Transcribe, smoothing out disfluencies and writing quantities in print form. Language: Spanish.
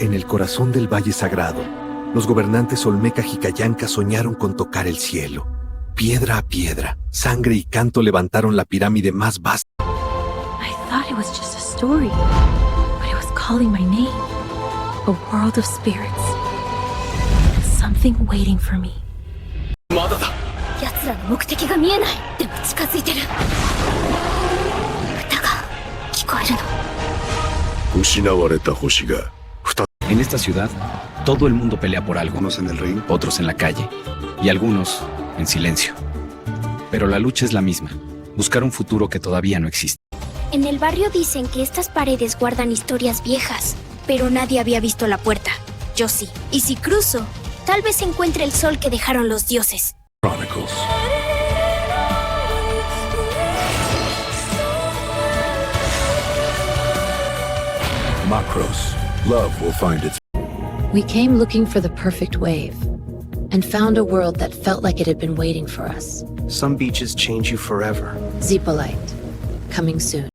En el corazón del Valle Sagrado, los gobernantes Olmec-Xicallanca soñaron con tocar el cielo. Piedra a piedra, sangre y canto levantaron la pirámide más vasta. I thought it was just a story, but it was calling my name. A world of spirits. And something waiting for me. まだだ。奴らの目的が見えない。でも近づいてる。歌が聞こえるの。失われた星が En esta ciudad, todo el mundo pelea por algo. Unos en el ring, otros en la calle, y algunos en silencio. Pero la lucha es la misma, buscar un futuro que todavía no existe. En el barrio dicen que estas paredes guardan historias viejas, pero nadie había visto la puerta. Yo sí. Y si cruzo, tal vez encuentre el sol que dejaron los dioses. Chronicles. Macros. Love will find its. We came looking for the perfect wave, and found a world that felt like it had been waiting for us. Some beaches change you forever. Zeepolite, coming soon.